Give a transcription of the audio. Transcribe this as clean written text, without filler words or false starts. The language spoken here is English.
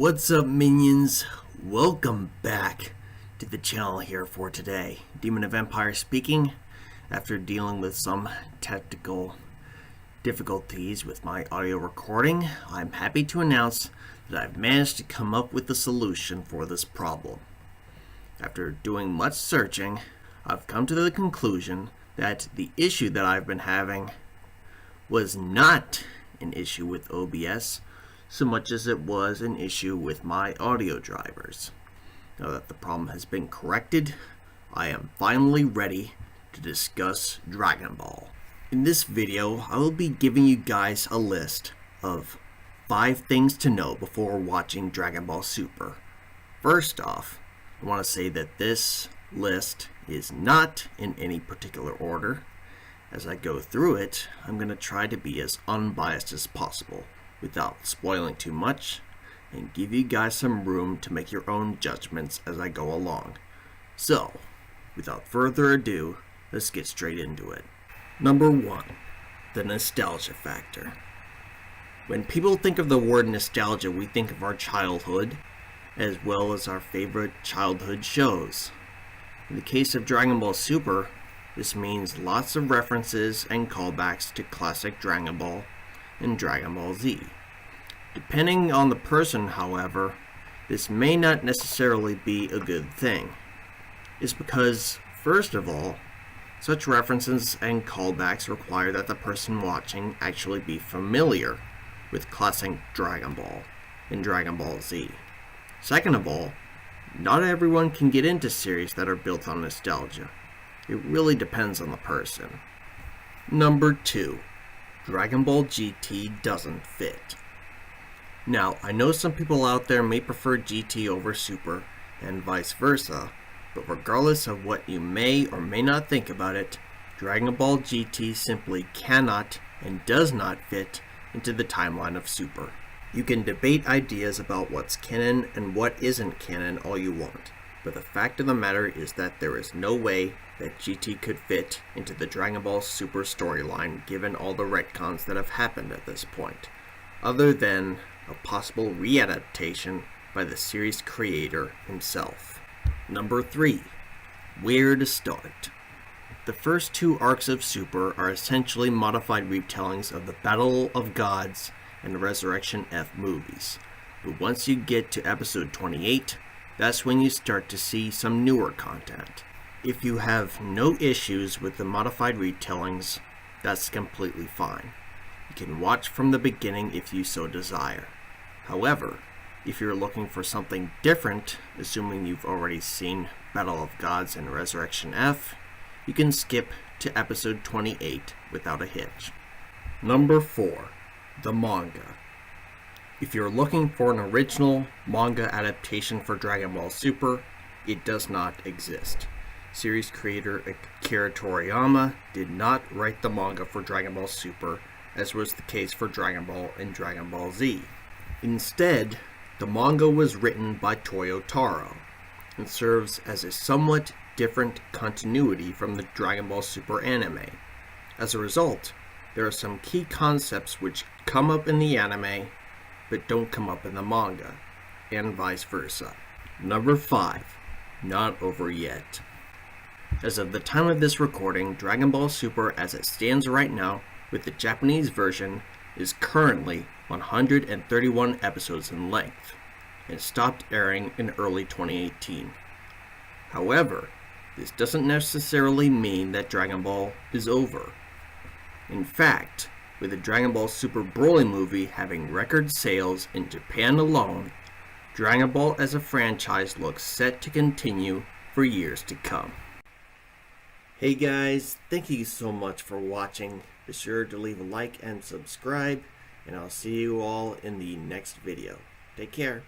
What's up, minions? Welcome back to the channel here for today. Demon of Empire speaking. After dealing with some technical difficulties with my audio recording, I'm happy to announce that I've managed to come up with a solution for this problem. After doing much searching, I've come to the conclusion that the issue that I've been having was not an issue with OBS, so much as it was an issue with my audio drivers. Now that the problem has been corrected, I am finally ready to discuss Dragon Ball. In this video, I will be giving you guys a list of 5 things to know before watching Dragon Ball Super. First off, I want to say that this list is not in any particular order. As I go through it, I'm going to try to be as unbiased as possible, without spoiling too much, and give you guys some room to make your own judgments as I go along. So, without further ado, let's get straight into it. Number 1. The nostalgia factor. When people think of the word nostalgia, we think of our childhood, as well as our favorite childhood shows. In the case of Dragon Ball Super, this means lots of references and callbacks to classic Dragon Ball and Dragon Ball Z. Depending on the person, however, this may not necessarily be a good thing. It's because, first of all, such references and callbacks require that the person watching actually be familiar with classic Dragon Ball and Dragon Ball Z. Second of all, not everyone can get into series that are built on nostalgia. It really depends on the person. Number 2. Dragon Ball GT doesn't fit. Now, I know some people out there may prefer GT over Super, and vice versa, but regardless of what you may or may not think about it, Dragon Ball GT simply cannot and does not fit into the timeline of Super. You can debate ideas about what's canon and what isn't canon all you want, but the fact of the matter is that there is no way that GT could fit into the Dragon Ball Super storyline given all the retcons that have happened at this point, other than a possible readaptation by the series creator himself. Number 3. Where to start. The first 2 arcs of Super are essentially modified retellings of the Battle of Gods and Resurrection F movies, but once you get to episode 28, that's when you start to see some newer content. If you have no issues with the modified retellings, that's completely fine. You can watch from the beginning if you so desire. However, if you're looking for something different, assuming you've already seen Battle of Gods and Resurrection F, you can skip to episode 28 without a hitch. Number 4. The manga. If you're looking for an original manga adaptation for Dragon Ball Super, it does not exist. Series creator Akira Toriyama did not write the manga for Dragon Ball Super, as was the case for Dragon Ball and Dragon Ball Z. Instead, the manga was written by Toyo Taro, and serves as a somewhat different continuity from the Dragon Ball Super anime. As a result, there are some key concepts which come up in the anime, but don't come up in the manga, and vice versa. Number 5. Not over yet. As of the time of this recording, Dragon Ball Super as it stands right now with the Japanese version is currently 131 episodes in length and stopped airing in early 2018. However, this doesn't necessarily mean that Dragon Ball is over. In fact, with the Dragon Ball Super Broly movie having record sales in Japan alone, Dragon Ball as a franchise looks set to continue for years to come. Hey guys, thank you so much for watching. Be sure to leave a like and subscribe, and I'll see you all in the next video. Take care.